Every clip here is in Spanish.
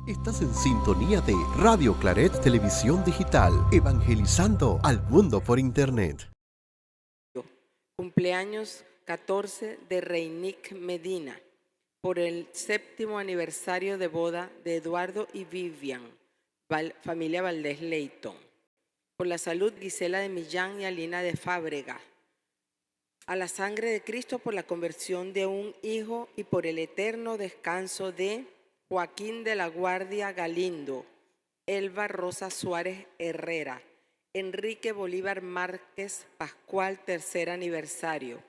Estás en sintonía de Radio Claret Televisión Digital, evangelizando al mundo por Internet. Cumpleaños 14 de Reinic Medina, por el 7º aniversario de boda de Eduardo y Vivian, familia Valdés Leighton. Por la salud, Gisela de Millán y Alina de Fábrega. A la sangre de Cristo, por la conversión de un hijo y por el eterno descanso de Joaquín de la Guardia Galindo, Elba Rosa Suárez Herrera, Enrique Bolívar Márquez Pascual, 3er aniversario,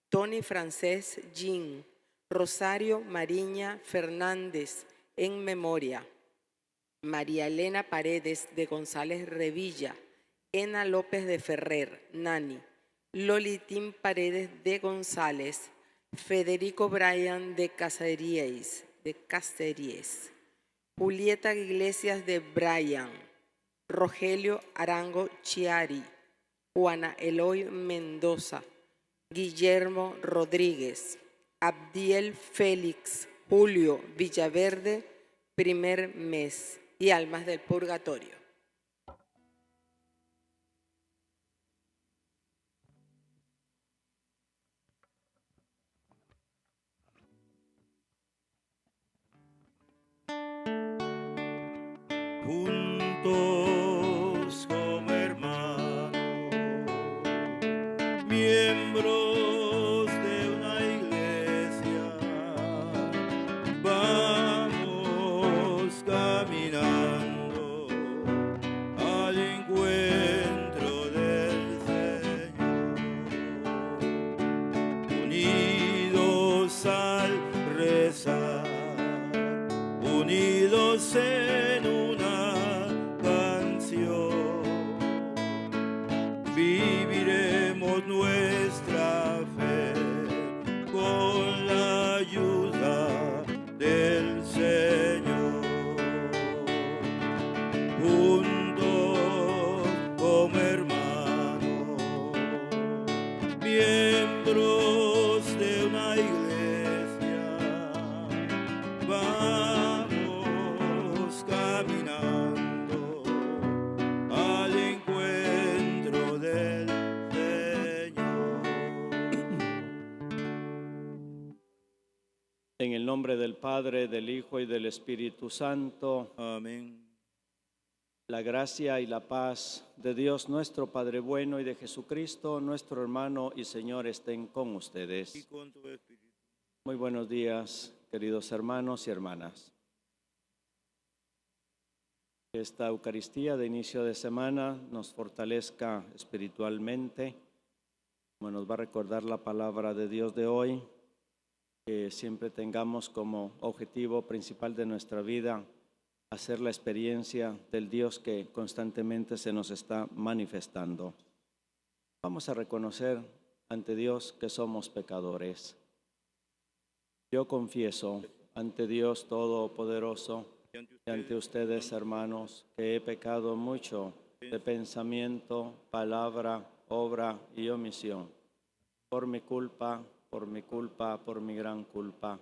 Tony Francés Jean, Rosario Mariña Fernández, en memoria, María Elena Paredes de González Revilla, Ena López de Ferrer, Nani, Lolitín Paredes de González, Federico Bryan de Caceríes, Julieta Iglesias de Bryan, Rogelio Arango Chiari, Juana Eloy Mendoza, Guillermo Rodríguez, Abdiel Félix, Julio Villaverde, primer mes, y almas del purgatorio. Juntos como hermanos, miembros de una iglesia, vamos caminando al encuentro del Señor, unidos al rezar, unidos en una canción, viviremos nuestra fe con la ayuda del Señor. Juntos como hermanos, miembros de una iglesia, vamos caminando al encuentro del Señor. En el nombre del Padre, del Hijo y del Espíritu Santo. Amén. La gracia y la paz de Dios nuestro Padre bueno y de Jesucristo nuestro hermano y Señor estén con ustedes. Y con tu espíritu. Muy buenos días, queridos hermanos y hermanas. Que esta Eucaristía de inicio de semana nos fortalezca espiritualmente, como nos va a recordar la palabra de Dios de hoy, que siempre tengamos como objetivo principal de nuestra vida hacer la experiencia del Dios que constantemente se nos está manifestando. Vamos a reconocer ante Dios que somos pecadores. Yo confieso ante Dios Todopoderoso y ante ustedes, hermanos, que he pecado mucho de pensamiento, palabra, obra y omisión, por mi culpa, por mi gran culpa.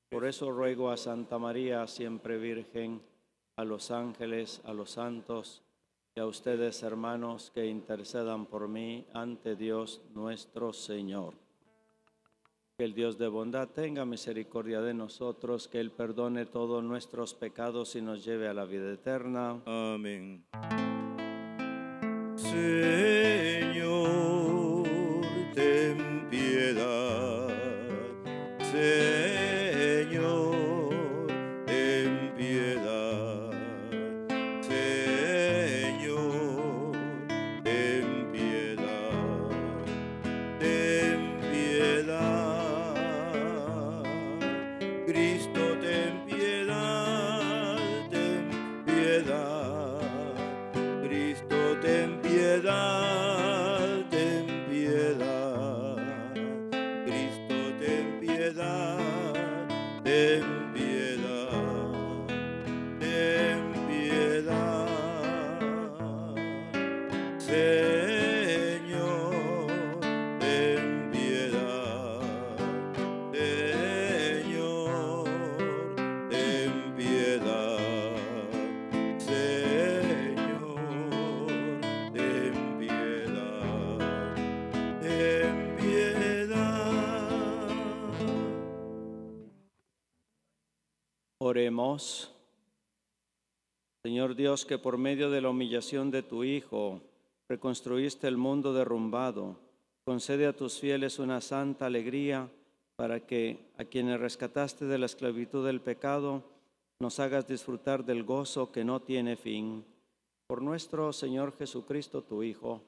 Por eso ruego a Santa María, siempre Virgen, a los ángeles, a los santos y a ustedes, hermanos, que intercedan por mí ante Dios nuestro Señor. Que el Dios de bondad tenga misericordia de nosotros, que Él perdone todos nuestros pecados y nos lleve a la vida eterna. Amén. Señor, ten piedad. Señor, ten piedad. Señor, ten piedad. Ten piedad. Cristo, ten piedad. Ten piedad. Cristo, ten piedad, ten piedad. Cristo, ten piedad, ten piedad, ten piedad. Señor, ten piedad. Señor, ten piedad. Oremos. Señor Dios, que por medio de la humillación de tu Hijo reconstruiste el mundo derrumbado, concede a tus fieles una santa alegría para que a quienes rescataste de la esclavitud del pecado nos hagas disfrutar del gozo que no tiene fin. Por nuestro Señor Jesucristo, tu Hijo,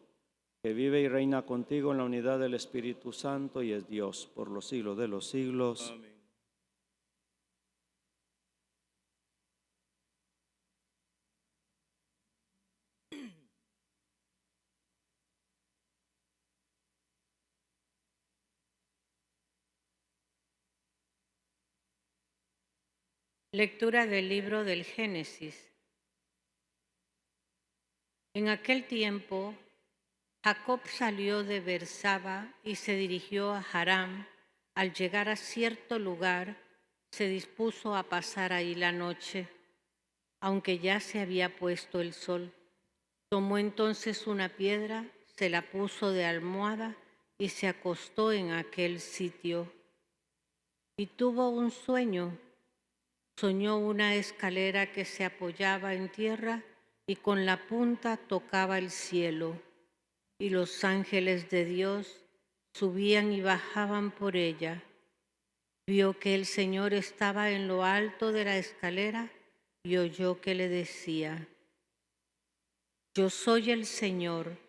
que vive y reina contigo en la unidad del Espíritu Santo y es Dios por los siglos de los siglos. Amén. Lectura del libro del Génesis. En aquel tiempo, Jacob salió de Bersaba y se dirigió a Harán. Al llegar a cierto lugar, se dispuso a pasar ahí la noche, aunque ya se había puesto el sol. Tomó entonces una piedra, se la puso de almohada y se acostó en aquel sitio. Y tuvo un sueño. Soñó una escalera que se apoyaba en tierra y con la punta tocaba el cielo, y los ángeles de Dios subían y bajaban por ella. Vio que el Señor estaba en lo alto de la escalera y oyó que le decía: Yo soy el Señor,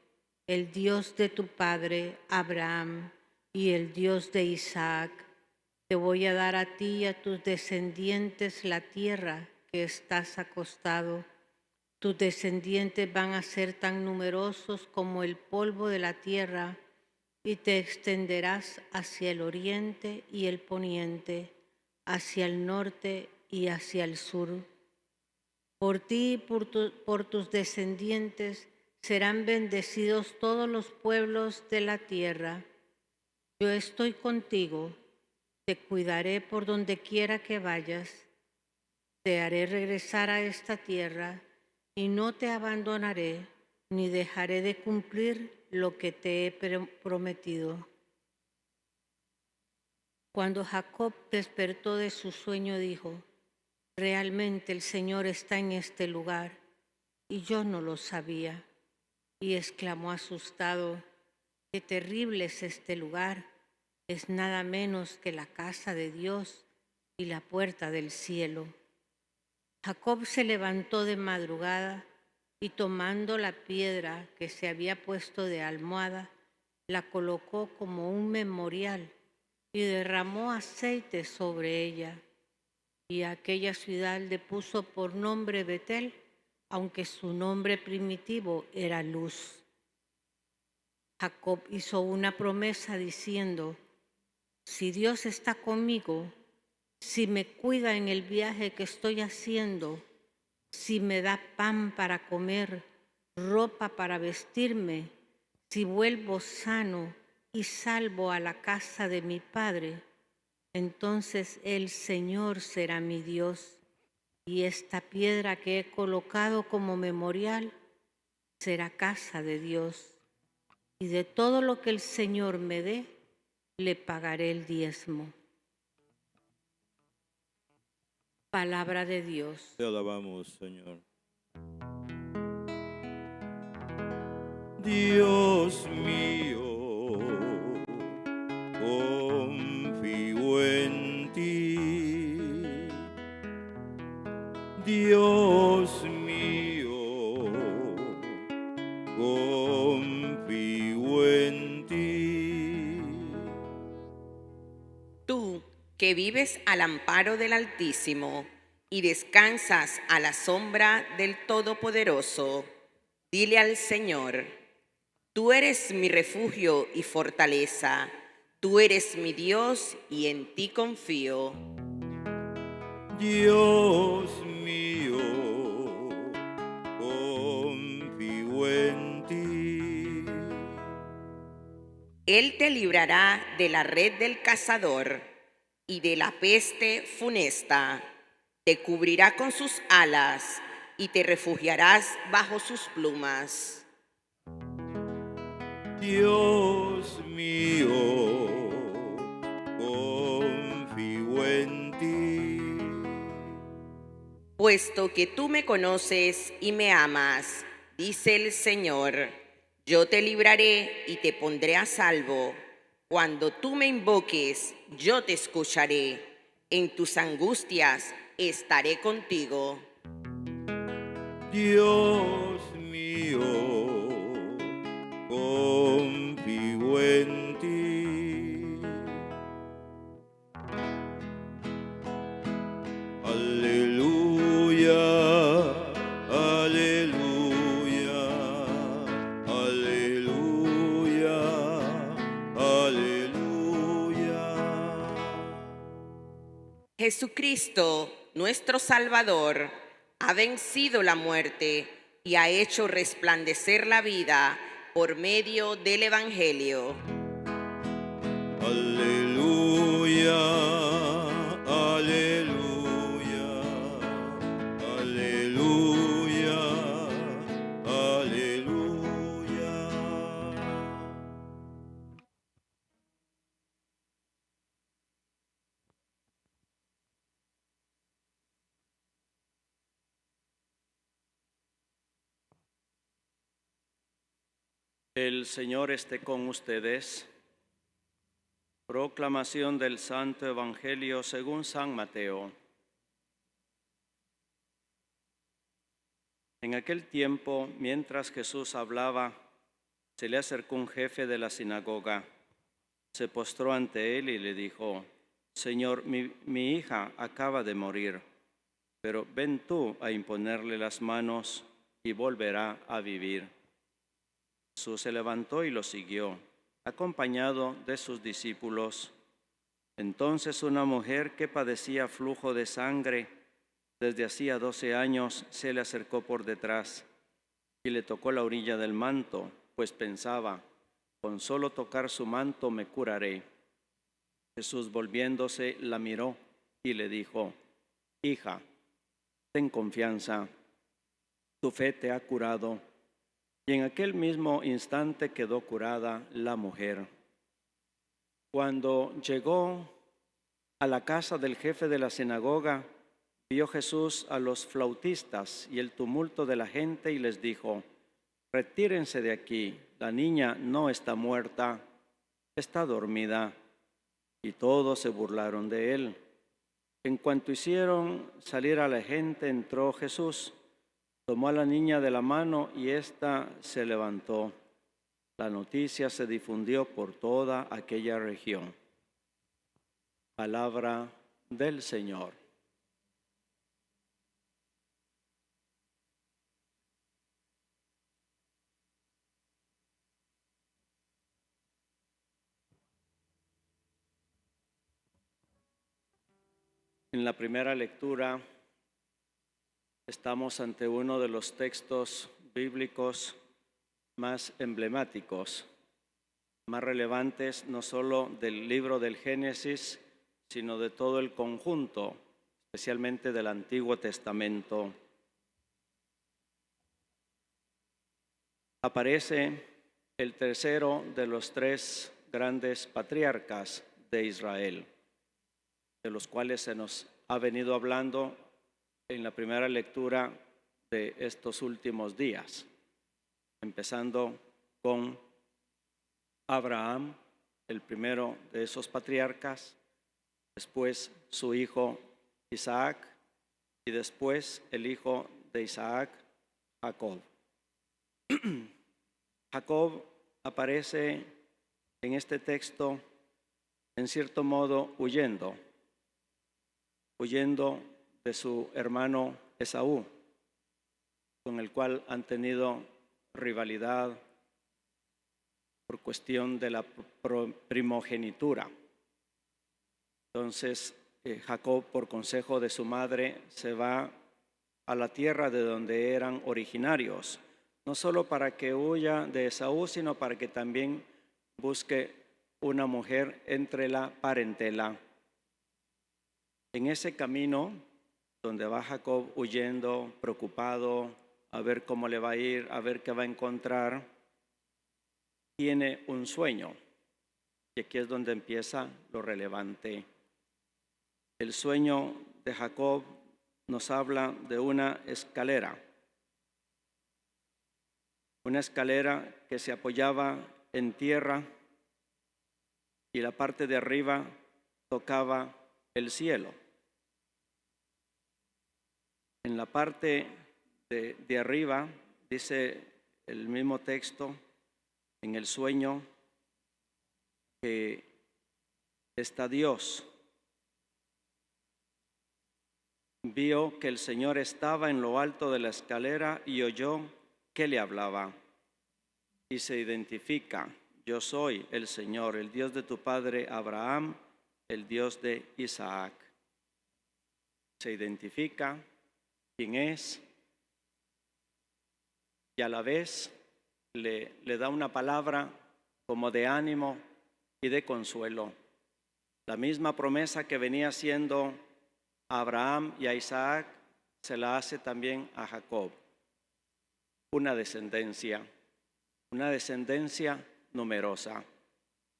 el Dios de tu padre Abraham y el Dios de Isaac. Te voy a dar a ti y a tus descendientes la tierra que estás acostado. Tus descendientes van a ser tan numerosos como el polvo de la tierra, y te extenderás hacia el oriente y el poniente, hacia el norte y hacia el sur. Por ti y por tus descendientes serán bendecidos todos los pueblos de la tierra. Yo estoy contigo. Te cuidaré por donde quiera que vayas. Te haré regresar a esta tierra y no te abandonaré ni dejaré de cumplir lo que te he prometido. Cuando Jacob despertó de su sueño, dijo: Realmente el Señor está en este lugar y yo no lo sabía. Y exclamó asustado: Qué terrible es este lugar. Es nada menos que la casa de Dios y la puerta del cielo. Jacob se levantó de madrugada y tomando la piedra que se había puesto de almohada, la colocó como un memorial y derramó aceite sobre ella. Y a aquella ciudad le puso por nombre Betel, aunque su nombre primitivo era Luz. Jacob hizo una promesa diciendo: Si Dios está conmigo, si me cuida en el viaje que estoy haciendo, si me da pan para comer, ropa para vestirme, si vuelvo sano y salvo a la casa de mi padre, entonces el Señor será mi Dios, y esta piedra que he colocado como memorial será casa de Dios, y de todo lo que el Señor me dé, le pagaré el diezmo. Palabra de Dios. Te alabamos, Señor. Dios mío, confío en ti. Dios mío, confío en ti. Tú que vives al amparo del Altísimo y descansas a la sombra del Todopoderoso, dile al Señor: Tú eres mi refugio y fortaleza, tú eres mi Dios y en ti confío. Dios mío, confío en ti. Él te librará de la red del cazador y de la peste funesta. Te cubrirá con sus alas y te refugiarás bajo sus plumas. Dios mío, confío en ti. Puesto que tú me conoces y me amas, dice el Señor, yo te libraré y te pondré a salvo. Cuando tú me invoques, yo te escucharé. En tus angustias estaré contigo. Dios mío, confío en ti. Aleluya, aleluya, aleluya, aleluya. Jesucristo, nuestro Salvador, ha vencido la muerte y ha hecho resplandecer la vida por medio del Evangelio. Aleluya, aleluya, aleluya, aleluya. El Señor esté con ustedes. Proclamación del Santo Evangelio según San Mateo. En aquel tiempo, mientras Jesús hablaba, se le acercó un jefe de la sinagoga. Se postró ante él y le dijo: Señor, mi hija acaba de morir, pero ven tú a imponerle las manos y volverá a vivir. Jesús se levantó y lo siguió, acompañado de sus discípulos. Entonces una mujer que padecía flujo de sangre desde hacía 12 años se le acercó por detrás y le tocó la orilla del manto, pues pensaba: con solo tocar su manto me curaré. Jesús, volviéndose, la miró y le dijo: Hija, ten confianza, tu fe te ha curado. Y en aquel mismo instante quedó curada la mujer. Cuando llegó a la casa del jefe de la sinagoga, vio Jesús a los flautistas y el tumulto de la gente y les dijo: Retírense de aquí, la niña no está muerta, está dormida. Y todos se burlaron de él. En cuanto hicieron salir a la gente, entró Jesús, tomó a la niña de la mano y ésta se levantó. La noticia se difundió por toda aquella región. Palabra del Señor. En la primera lectura estamos ante uno de los textos bíblicos más emblemáticos, más relevantes no solo del libro del Génesis, sino de todo el conjunto, especialmente del Antiguo Testamento. Aparece el tercero de los 3 grandes patriarcas de Israel, de los cuales se nos ha venido hablando en la primera lectura de estos últimos días, empezando con Abraham, el primero de esos patriarcas, después su hijo Isaac y después el hijo de Isaac, Jacob. Jacob aparece en este texto en cierto modo huyendo de su hermano Esaú, con el cual han tenido rivalidad por cuestión de la primogenitura. Entonces Jacob, por consejo de su madre, se va a la tierra de donde eran originarios, no solo para que huya de Esaú, sino para que también busque una mujer entre la parentela. En ese camino, donde va Jacob huyendo, preocupado, a ver cómo le va a ir, a ver qué va a encontrar, tiene un sueño. Y aquí es donde empieza lo relevante. El sueño de Jacob nos habla de una escalera que se apoyaba en tierra y la parte de arriba tocaba el cielo. En la parte de arriba, dice el mismo texto, en el sueño, que está Dios. Vio que el Señor estaba en lo alto de la escalera y oyó que le hablaba. Y se identifica: yo soy el Señor, el Dios de tu padre Abraham, el Dios de Isaac. Se identifica quién es y a la vez le da una palabra como de ánimo y de consuelo. La misma promesa que venía haciendo a Abraham y a Isaac se la hace también a Jacob. Una descendencia numerosa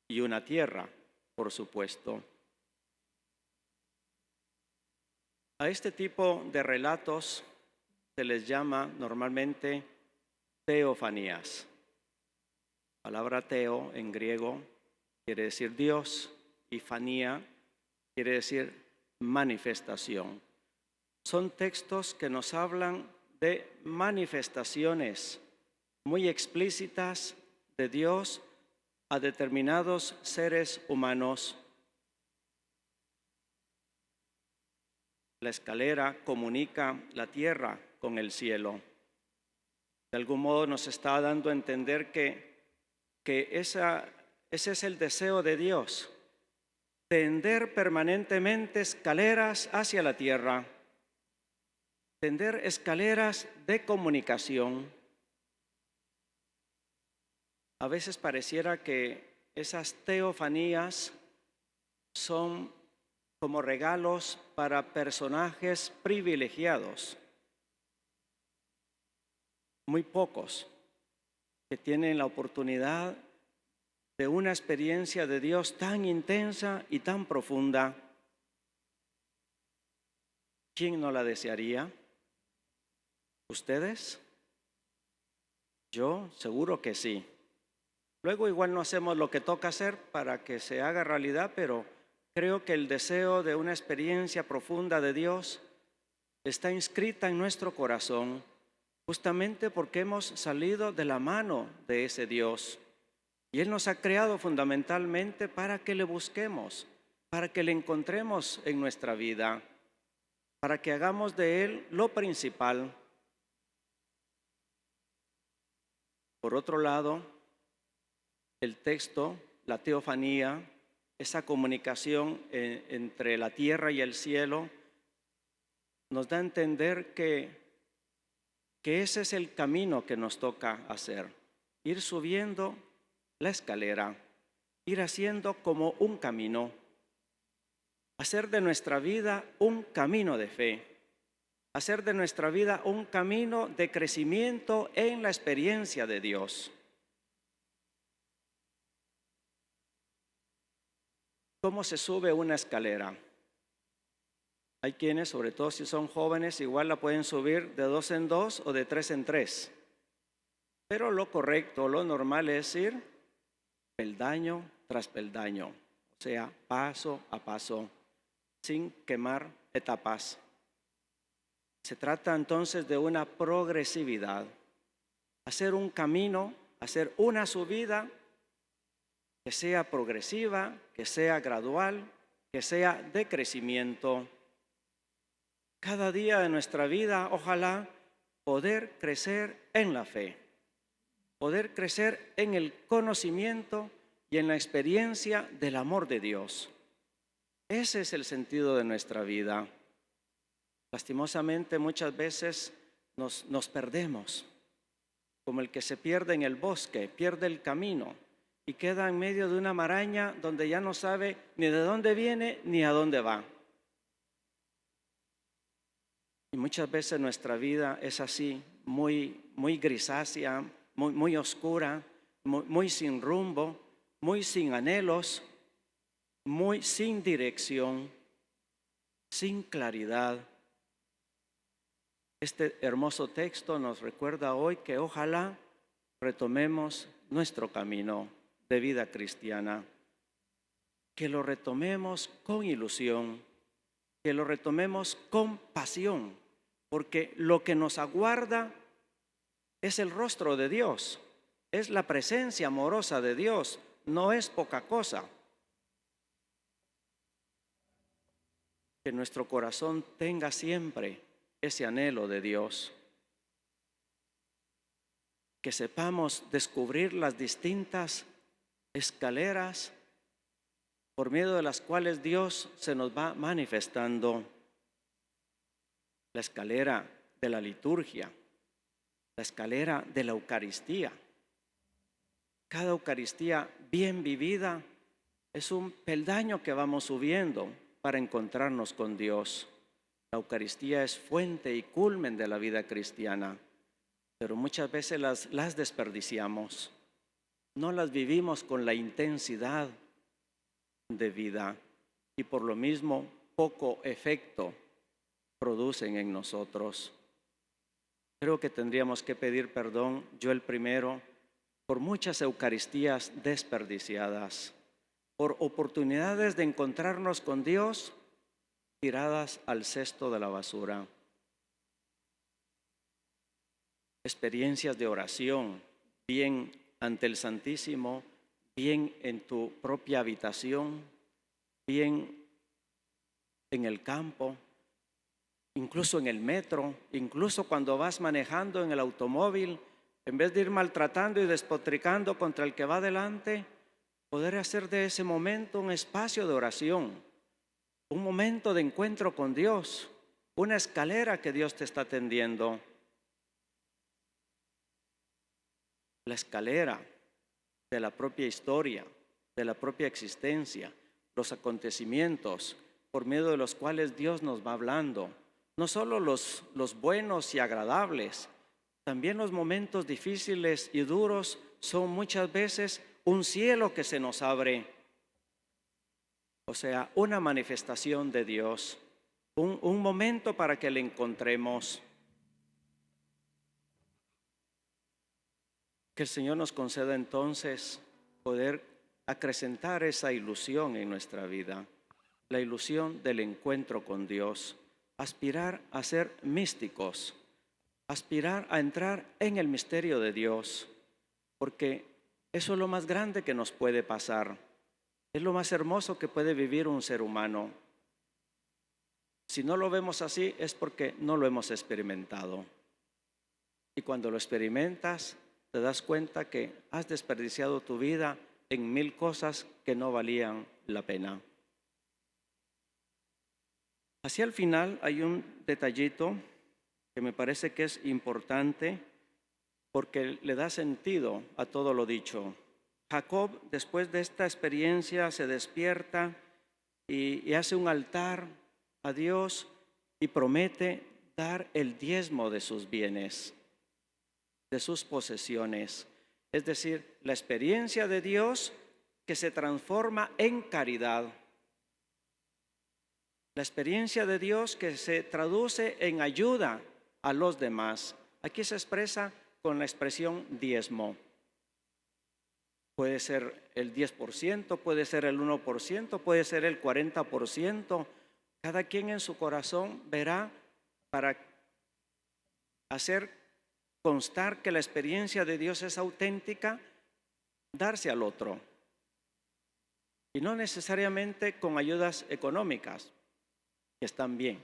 y una tierra, por supuesto. A este tipo de relatos se les llama normalmente teofanías. La palabra teo en griego quiere decir Dios y fanía quiere decir manifestación. Son textos que nos hablan de manifestaciones muy explícitas de Dios a determinados seres humanos. La escalera comunica la tierra con el cielo. De algún modo nos está dando a entender que ese es el deseo de Dios, tender permanentemente escaleras hacia la tierra, tender escaleras de comunicación. A veces pareciera que esas teofanías son como regalos para personajes privilegiados. Muy pocos que tienen la oportunidad de una experiencia de Dios tan intensa y tan profunda. ¿Quién no la desearía? ¿Ustedes? Yo seguro que sí. Luego igual no hacemos lo que toca hacer para que se haga realidad, pero creo que el deseo de una experiencia profunda de Dios está inscrita en nuestro corazón, justamente porque hemos salido de la mano de ese Dios. Y Él nos ha creado fundamentalmente para que le busquemos, para que le encontremos en nuestra vida, para que hagamos de Él lo principal. Por otro lado, el texto, la teofanía, esa comunicación entre la tierra y el cielo, nos da a entender que ese es el camino que nos toca hacer. Ir subiendo la escalera, ir haciendo como un camino, hacer de nuestra vida un camino de fe, hacer de nuestra vida un camino de crecimiento en la experiencia de Dios. ¿Cómo se sube una escalera? Hay quienes, sobre todo si son jóvenes, igual la pueden subir de 2 en 2 o de 3 en 3. Pero lo correcto, lo normal es ir peldaño tras peldaño, o sea, paso a paso, sin quemar etapas. Se trata entonces de una progresividad, hacer un camino, hacer una subida que sea progresiva, que sea gradual, que sea de crecimiento. Cada día de nuestra vida, ojalá poder crecer en la fe, poder crecer en el conocimiento y en la experiencia del amor de Dios. Ese es el sentido de nuestra vida. Lastimosamente muchas veces nos perdemos, como el que se pierde en el bosque, pierde el camino y queda en medio de una maraña donde ya no sabe ni de dónde viene ni a dónde va. Y muchas veces nuestra vida es así, muy grisácea, muy oscura, muy sin rumbo, muy sin anhelos, muy sin dirección, sin claridad. Este hermoso texto nos recuerda hoy que ojalá retomemos nuestro camino de vida cristiana, que lo retomemos con ilusión, que lo retomemos con pasión, porque lo que nos aguarda es el rostro de Dios, es la presencia amorosa de Dios, no es poca cosa. Que nuestro corazón tenga siempre ese anhelo de Dios, que sepamos descubrir las distintas escaleras por medio de las cuales Dios se nos va manifestando. La escalera de la liturgia, la escalera de la Eucaristía. Cada Eucaristía bien vivida es un peldaño que vamos subiendo para encontrarnos con Dios. La Eucaristía es fuente y culmen de la vida cristiana, pero muchas veces las desperdiciamos. No las vivimos con la intensidad de vida y por lo mismo poco efecto producen en nosotros. Creo que tendríamos que pedir perdón, yo el primero, por muchas Eucaristías desperdiciadas, por oportunidades de encontrarnos con Dios tiradas al cesto de la basura. Experiencias de oración, bien ante el Santísimo, bien en tu propia habitación, bien en el campo, incluso en el metro, incluso cuando vas manejando en el automóvil, en vez de ir maltratando y despotricando contra el que va delante, poder hacer de ese momento un espacio de oración, un momento de encuentro con Dios, una escalera que Dios te está tendiendo. La escalera de la propia historia, de la propia existencia, los acontecimientos por medio de los cuales Dios nos va hablando. No solo los buenos y agradables, también los momentos difíciles y duros son muchas veces un cielo que se nos abre. O sea, una manifestación de Dios, un momento para que le encontremos. Que el Señor nos conceda entonces poder acrecentar esa ilusión en nuestra vida, la ilusión del encuentro con Dios, aspirar a ser místicos, aspirar a entrar en el misterio de Dios, porque eso es lo más grande que nos puede pasar, es lo más hermoso que puede vivir un ser humano. Si no lo vemos así es porque no lo hemos experimentado. Y cuando lo experimentas, te das cuenta que has desperdiciado tu vida en 1000 cosas que no valían la pena. Hacia el final hay un detallito que me parece que es importante porque le da sentido a todo lo dicho. Jacob, después de esta experiencia, se despierta y hace un altar a Dios y promete dar el diezmo de sus bienes, de sus posesiones. Es decir, la experiencia de Dios que se transforma en caridad. La experiencia de Dios que se traduce en ayuda a los demás. Aquí se expresa con la expresión diezmo. Puede ser el 10%, puede ser el 1%, puede ser el 40%. Cada quien en su corazón verá para hacer constar que la experiencia de Dios es auténtica, darse al otro. Y no necesariamente con ayudas económicas, que están bien.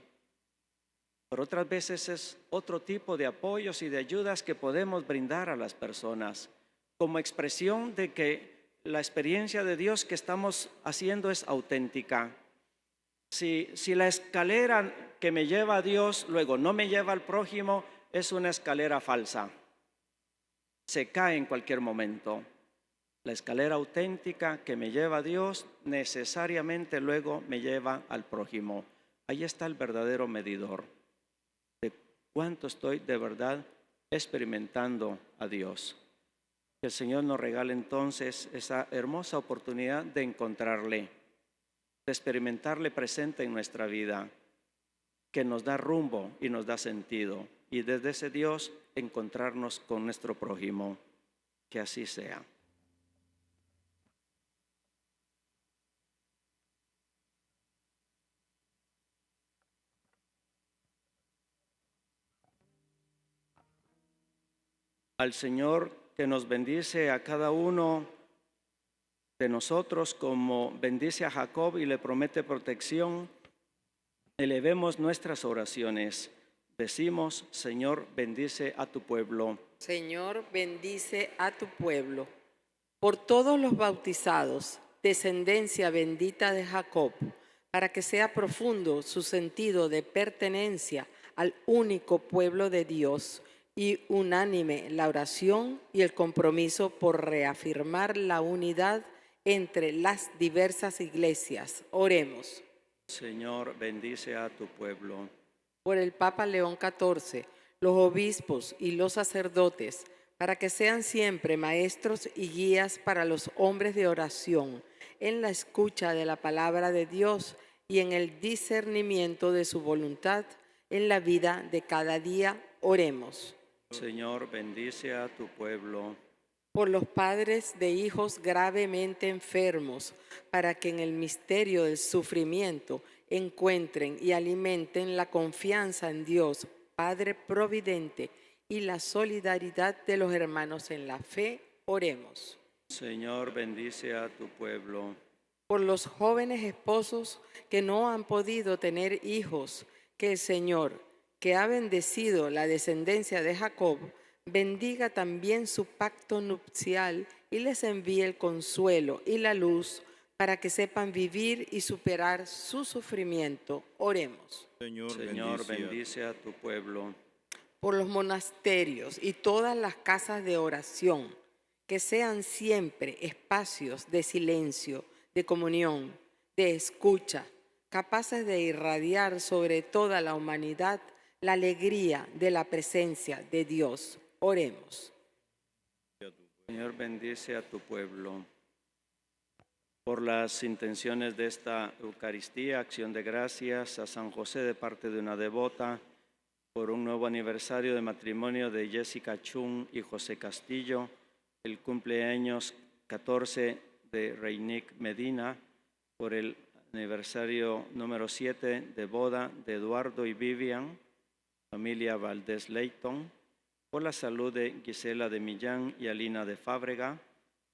Pero otras veces es otro tipo de apoyos y de ayudas que podemos brindar a las personas, como expresión de que la experiencia de Dios que estamos haciendo es auténtica. Si la escalera que me lleva a Dios luego no me lleva al prójimo, es una escalera falsa. Se cae en cualquier momento. La escalera auténtica que me lleva a Dios necesariamente luego me lleva al prójimo. Ahí está el verdadero medidor de cuánto estoy de verdad experimentando a Dios. Que el Señor nos regale entonces esa hermosa oportunidad de encontrarle, de experimentarle presente en nuestra vida, que nos da rumbo y nos da sentido. y desde ese Dios encontrarnos con nuestro prójimo. Que así sea. Al Señor que nos bendice a cada uno de nosotros como bendice a Jacob y le promete protección, elevemos nuestras oraciones. Decimos: Señor, bendice a tu pueblo. Señor, bendice a tu pueblo. Por todos los bautizados, descendencia bendita de Jacob, para que sea profundo su sentido de pertenencia al único pueblo de Dios y unánime la oración y el compromiso por reafirmar la unidad entre las diversas iglesias. Oremos. Señor, bendice a tu pueblo. Por el Papa León XIV, los obispos y los sacerdotes, para que sean siempre maestros y guías para los hombres de oración, en la escucha de la palabra de Dios y en el discernimiento de su voluntad en la vida de cada día. Oremos. Señor, bendice a tu pueblo. Por los padres de hijos gravemente enfermos, para que en el misterio del sufrimiento encuentren y alimenten la confianza en Dios, Padre Providente, y la solidaridad de los hermanos en la fe. Oremos. Señor, bendice a tu pueblo. Por los jóvenes esposos que no han podido tener hijos, que el Señor, que ha bendecido la descendencia de Jacob, bendiga también su pacto nupcial y les envíe el consuelo y la luz para que sepan vivir y superar su sufrimiento. Oremos. Señor, bendice a tu pueblo. Por los monasterios y todas las casas de oración, que sean siempre espacios de silencio, de comunión, de escucha, capaces de irradiar sobre toda la humanidad la alegría de la presencia de Dios. Oremos. Señor, bendice a tu pueblo. Por las intenciones de esta Eucaristía, acción de gracias a San José de parte de una devota, por un nuevo aniversario de matrimonio de Jessica Chung y José Castillo, el cumpleaños 14 de Reinick Medina, por el aniversario número 7 de boda de Eduardo y Vivian, familia Valdés Leighton, por la salud de Gisela de Millán y Alina de Fábrega,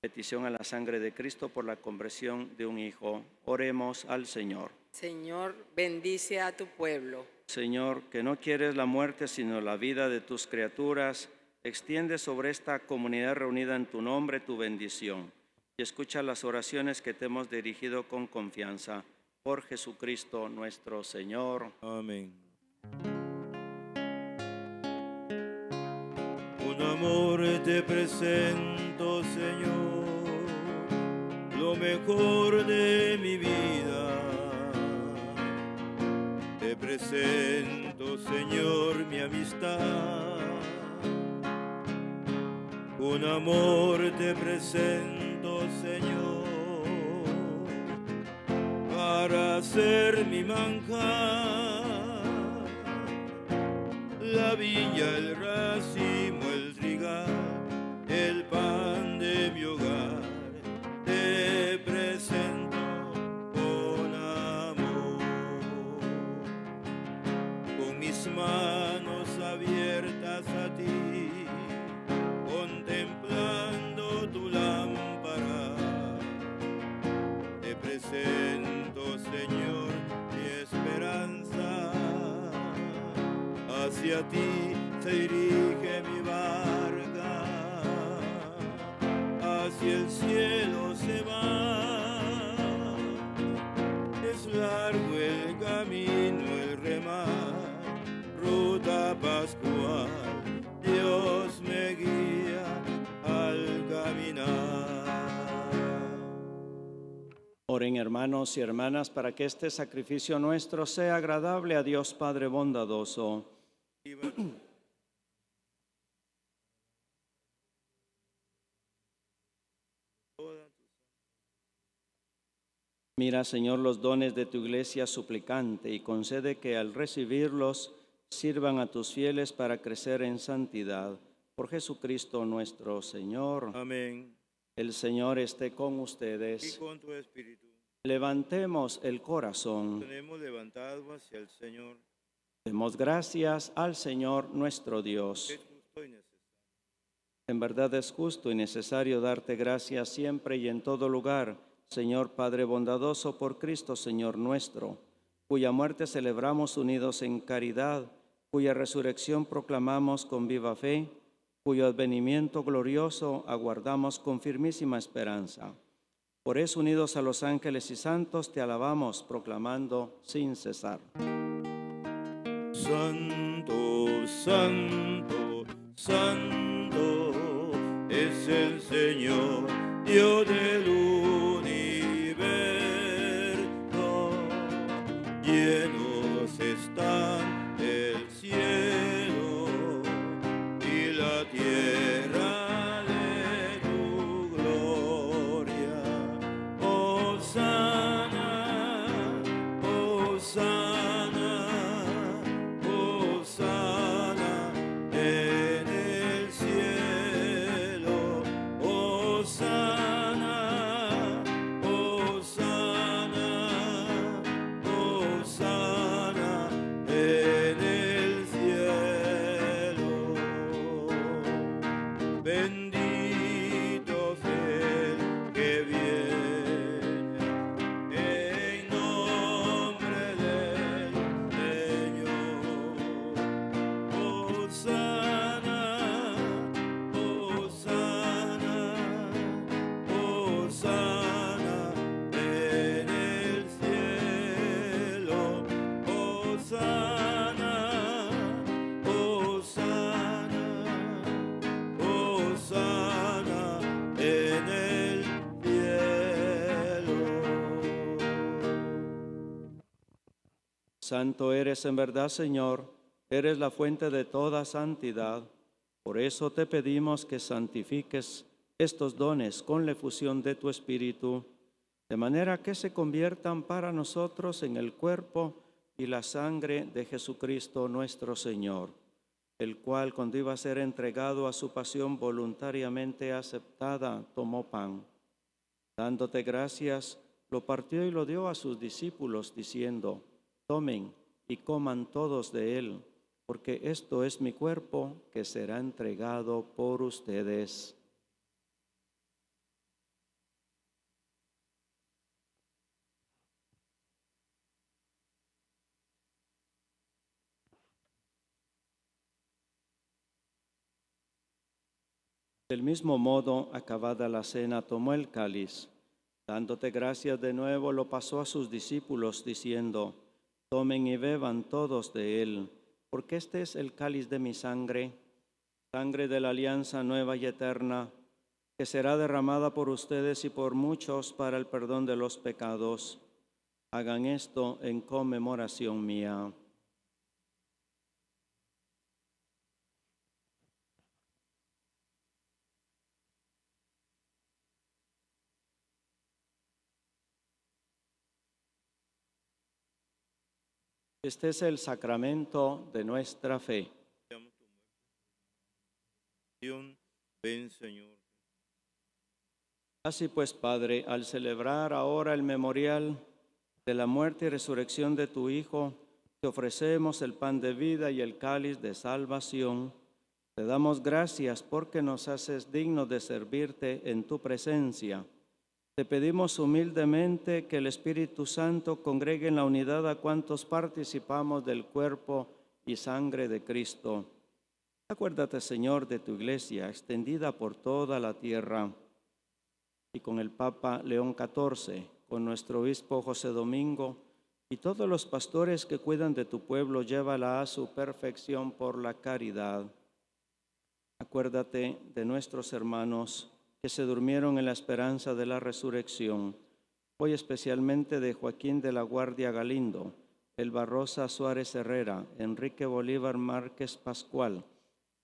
petición a la sangre de Cristo por la conversión de un hijo. Oremos al Señor. Señor, bendice a tu pueblo. Señor, que no quieres la muerte sino la vida de tus criaturas, extiende sobre esta comunidad reunida en tu nombre tu bendición y escucha las oraciones que te hemos dirigido con confianza. Por Jesucristo nuestro Señor. Amén. Con amor te presento, Señor, lo mejor de mi vida. Te presento, Señor, mi amistad. Con amor te presento, Señor, para ser mi manjar, la viña, el racimo, el trigal, el pan de mi hogar. Te presento con amor, con mis manos abiertas a ti, contemplando tu lámpara. Te presento, Señor, mi esperanza. Hacia ti se dirige mi barca, hacia el cielo se va. Es largo el camino, el remar, ruta pascual. Dios me guía al caminar. Oren, hermanos y hermanas, para que este sacrificio nuestro sea agradable a Dios Padre bondadoso. Mira, Señor, los dones de tu iglesia suplicante y concede que al recibirlos sirvan a tus fieles para crecer en santidad. Por Jesucristo nuestro Señor. Amén. El Señor esté con Y ustedes. con tu espíritu. Levantemos el corazón. Tenemos levantado hacia el Señor. Demos gracias al Señor nuestro Dios. Es justo y necesario. En verdad es justo y necesario darte gracias siempre y en todo lugar, Señor Padre bondadoso, por Cristo Señor nuestro, cuya muerte celebramos unidos en caridad, cuya resurrección proclamamos con viva fe, cuyo advenimiento glorioso aguardamos con firmísima esperanza. Por eso, unidos a los ángeles y santos, te alabamos, proclamando sin cesar. Santo, santo, santo es el Señor, Dios del universo. Llenos están el cielo y la tierra de tu gloria. Hosana, Hosana, Hosana en el cielo. Hosana, Hosana, Hosana en el cielo. Bendito sea el que viene en nombre del Señor. Hosana, Hosana, Hosana en el cielo. Hosana, Hosana, Hosana en el cielo. Santo eres en verdad, Señor, eres la fuente de toda santidad. Por eso te pedimos que santifiques estos dones con la efusión de tu Espíritu, de manera que se conviertan para nosotros en el cuerpo y la sangre de Jesucristo nuestro Señor, el cual, cuando iba a ser entregado a su pasión voluntariamente aceptada, tomó pan. Dándote gracias, lo partió y lo dio a sus discípulos, diciendo: tomen y coman todos de él, porque esto es mi cuerpo que será entregado por ustedes. Del mismo modo, acabada la cena, tomó el cáliz. Dándote gracias de nuevo, lo pasó a sus discípulos, diciendo: tomen y beban todos de él, porque este es el cáliz de mi sangre, sangre de la alianza nueva y eterna, que será derramada por ustedes y por muchos para el perdón de los pecados. Hagan esto en conmemoración mía. Este es el sacramento de nuestra fe. Ven, Señor. Así pues, Padre, al celebrar ahora el memorial de la muerte y resurrección de tu Hijo, te ofrecemos el pan de vida y el cáliz de salvación. Te damos gracias porque nos haces dignos de servirte en tu presencia. Te pedimos humildemente que el Espíritu Santo congregue en la unidad a cuantos participamos del cuerpo y sangre de Cristo. Acuérdate, Señor, de tu iglesia extendida por toda la tierra, y con el Papa León XIV, con nuestro obispo José Domingo y todos los pastores que cuidan de tu pueblo, llévala a su perfección por la caridad. Acuérdate de nuestros hermanos que se durmieron en la esperanza de la resurrección, hoy especialmente de Joaquín de la Guardia Galindo, Elba Rosa Suárez Herrera, Enrique Bolívar Márquez Pascual,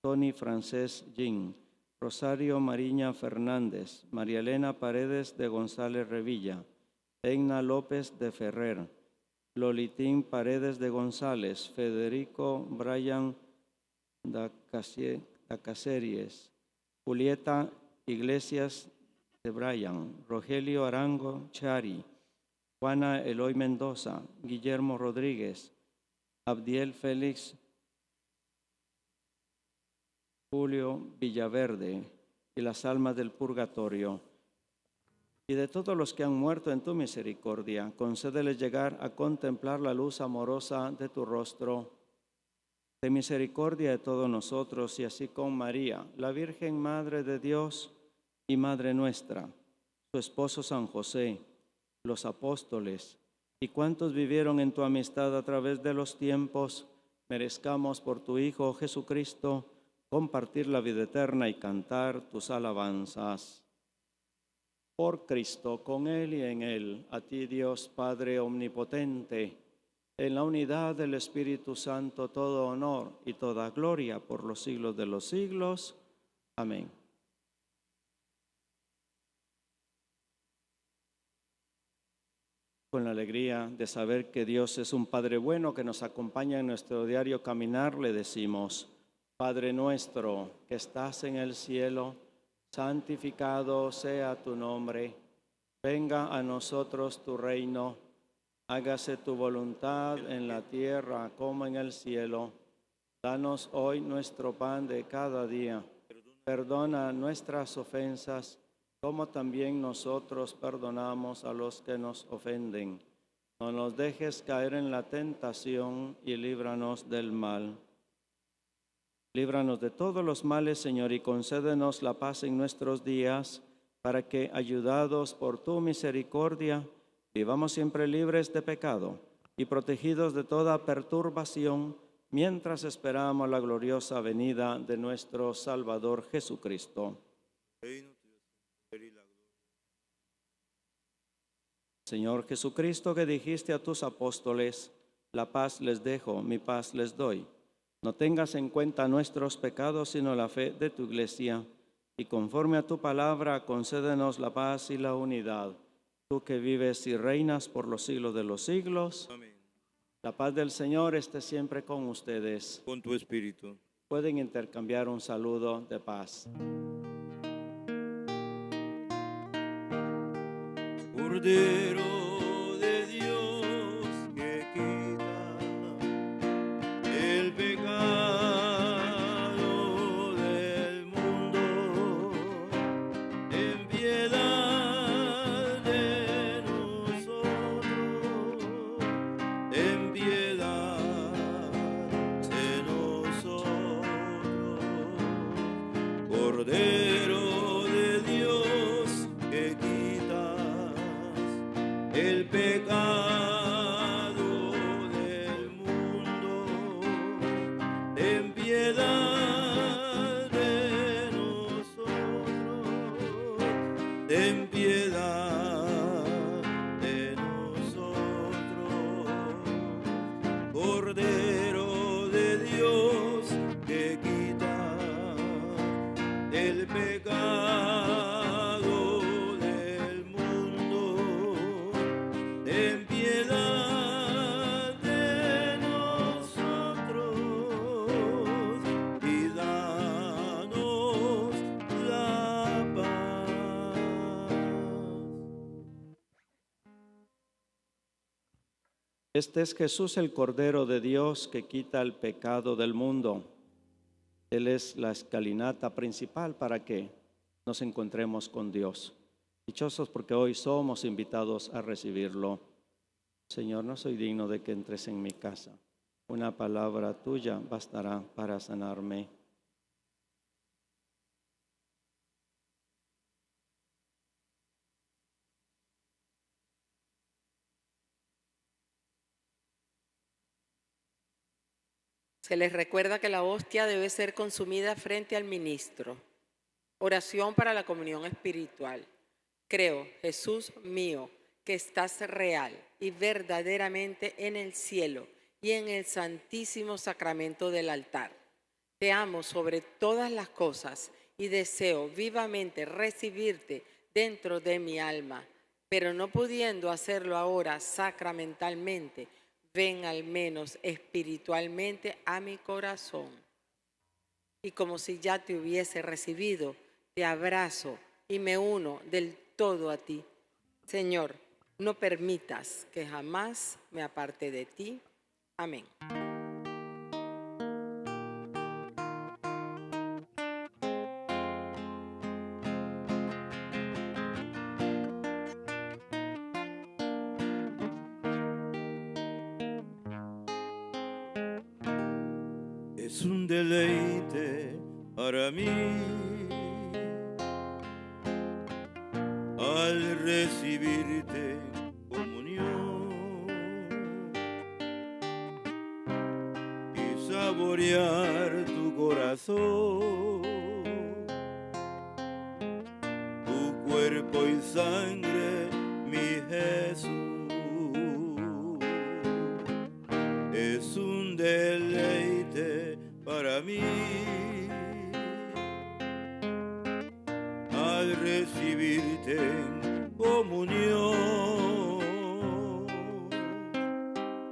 Tony Francés Gin, Rosario Mariña Fernández, María Elena Paredes de González Revilla, Egna López de Ferrer, Lolitín Paredes de González, Federico Brian Dacaseries, Julieta Iglesias de Brian, Rogelio Arango Chari, Juana Eloy Mendoza, Guillermo Rodríguez, Abdiel Félix, Julio Villaverde y las almas del purgatorio. Y de todos los que han muerto en tu misericordia, concédeles llegar a contemplar la luz amorosa de tu rostro. De misericordia de todos nosotros y así con María, la Virgen Madre de Dios y Madre nuestra, su esposo San José, los apóstoles y cuantos vivieron en tu amistad a través de los tiempos, merezcamos por tu Hijo Jesucristo compartir la vida eterna y cantar tus alabanzas. Por Cristo, con Él y en Él, a ti Dios Padre Omnipotente, en la unidad del Espíritu Santo, todo honor y toda gloria por los siglos de los siglos. Amén. Con la alegría de saber que Dios es un Padre bueno que nos acompaña en nuestro diario caminar, le decimos: Padre nuestro que estás en el cielo, santificado sea tu nombre. Venga a nosotros tu reino. Hágase tu voluntad en la tierra como en el cielo. Danos hoy nuestro pan de cada día. Perdona nuestras ofensas, como también nosotros perdonamos a los que nos ofenden. No nos dejes caer en la tentación y líbranos del mal. Líbranos de todos los males, Señor, y concédenos la paz en nuestros días, para que, ayudados por tu misericordia, vivamos siempre libres de pecado y protegidos de toda perturbación, mientras esperamos la gloriosa venida de nuestro Salvador Jesucristo. Señor Jesucristo, que dijiste a tus apóstoles: la paz les dejo, mi paz les doy. No tengas en cuenta nuestros pecados, sino la fe de tu Iglesia, y conforme a tu palabra, concédenos la paz y la unidad. Tú que vives y reinas por los siglos de los siglos. Amén. La paz del Señor esté siempre con ustedes. Con tu espíritu. Pueden intercambiar un saludo de paz. Cordero de Dios que quita el pecado del mundo, ten piedad de nosotros, ten piedad de nosotros. Cordero de Dios que quitas el pecado del mundo, ten piedad de nosotros, ten piedad de nosotros. Cordero de Dios que quitas el pecado del mundo, ten piedad de nosotros y danos la paz. Este es Jesús, el Cordero de Dios, que quita el pecado del mundo. Él es la escalinata principal para que nos encontremos con Dios. Dichosos porque hoy somos invitados a recibirlo. Señor, no soy digno de que entres en mi casa. Una palabra tuya bastará para sanarme. Se les recuerda que la hostia debe ser consumida frente al ministro. Oración para la comunión espiritual. Creo, Jesús mío, que estás real y verdaderamente en el cielo y en el santísimo sacramento del altar. Te amo sobre todas las cosas y deseo vivamente recibirte dentro de mi alma, pero no pudiendo hacerlo ahora sacramentalmente, ven al menos espiritualmente a mi corazón. Y como si ya te hubiese recibido, te abrazo y me uno del todo a ti. Señor, no permitas que jamás me aparte de ti. Amén. Es un deleite para mí al recibirte en comunión y saborear tu corazón, tu cuerpo y sangre, mi Jesús. Es un deleite para mí al recibirte en comunión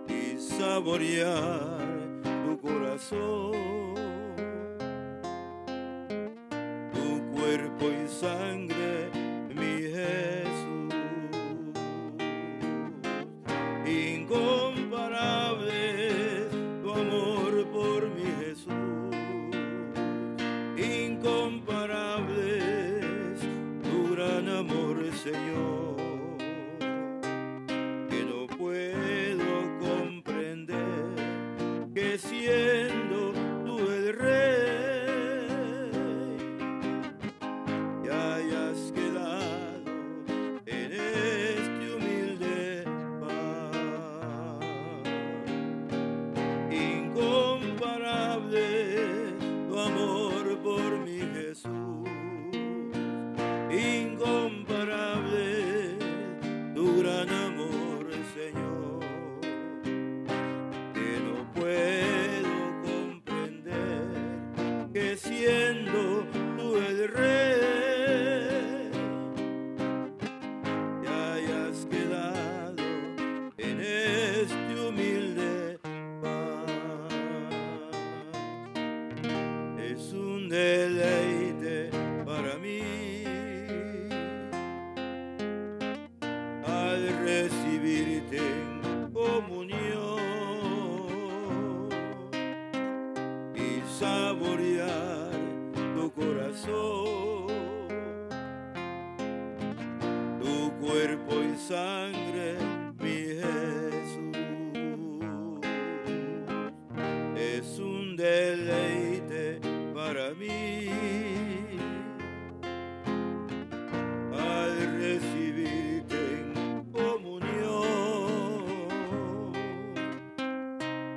y saborear tu corazón, tu cuerpo y sangre, mi Jesús. Incomparable tu amor por mi Jesús, incomparable tu gran amor, Señor, que no puedo comprender que siendo tú el Rey te hayas quedado en este humilde pan. Incomparable tu amor por mi Jesús, incomparable tu gran amor, Señor, que no puedo comprender que siendo tú el Rey te hayas quedado en este humilde pan. Es un deleite para mí al recibirte en comunión y saborear tu corazón, tu cuerpo y sangre, mi Jesús. Es un deleite para mí al recibirte en comunión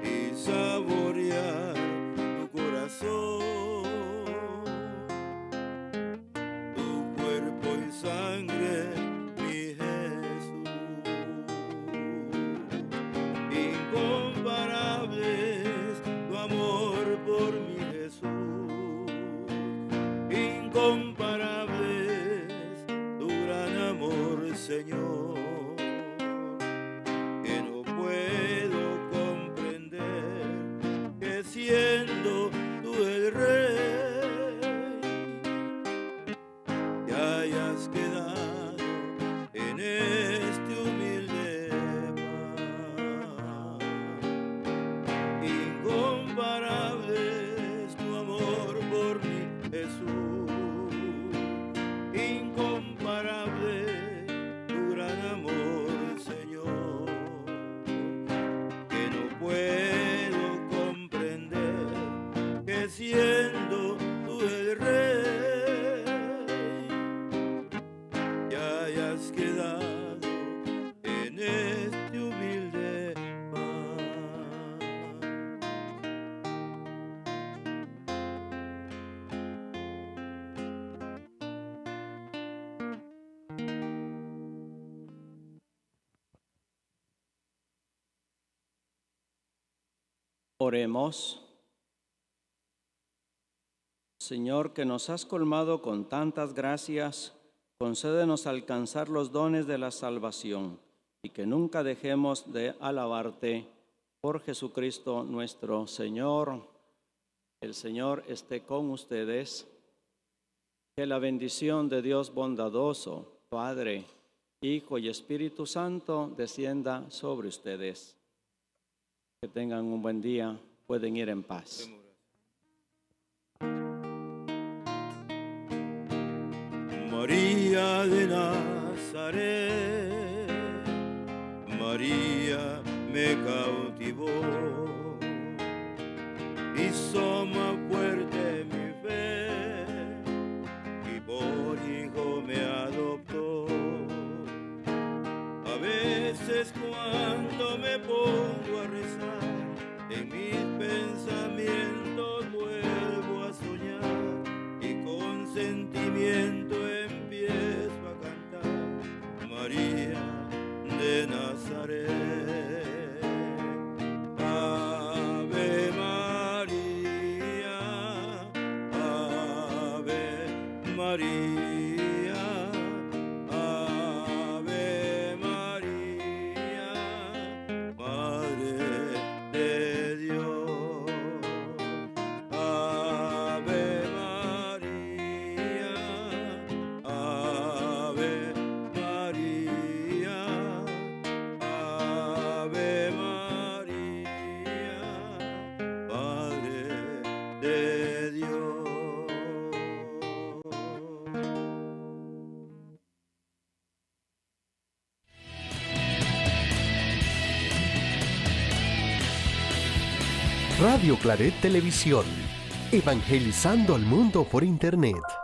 y saborear tu corazón, tu cuerpo y sangre, mi Jesús. Incomparable es tu amor por mi Jesús, incomparable es tu gran amor, Señor, que no puedo comprender que siendo tú el Rey te hayas quedado en este humilde pan. Incomparable es tu amor por mi Jesús, incomparable tu gran amor, Señor, que no puedo comprender que siendo tú el Rey te hayas quedado en este humilde pan. Oremos. Señor, que nos has colmado con tantas gracias, concédenos alcanzar los dones de la salvación y que nunca dejemos de alabarte Por Jesucristo nuestro Señor. El Señor esté con ustedes. Que la bendición de Dios bondadoso, Padre, Hijo y Espíritu Santo descienda sobre ustedes. Que tengan un buen día. Pueden ir en paz. María de Nazaret, María me cautivó, hizo más fuerte mi fe y por hijo me adoptó. A veces cuando me pongo a rezar, en mis pensamientos vuelvo a soñar y con sentimiento empiezo a cantar María de Nazaret. Ave María, Ave María, Ave María, Madre de Dios. Ave María, Ave María, Ave María, Madre de Dios. Radio Claret Televisión, evangelizando al mundo por Internet.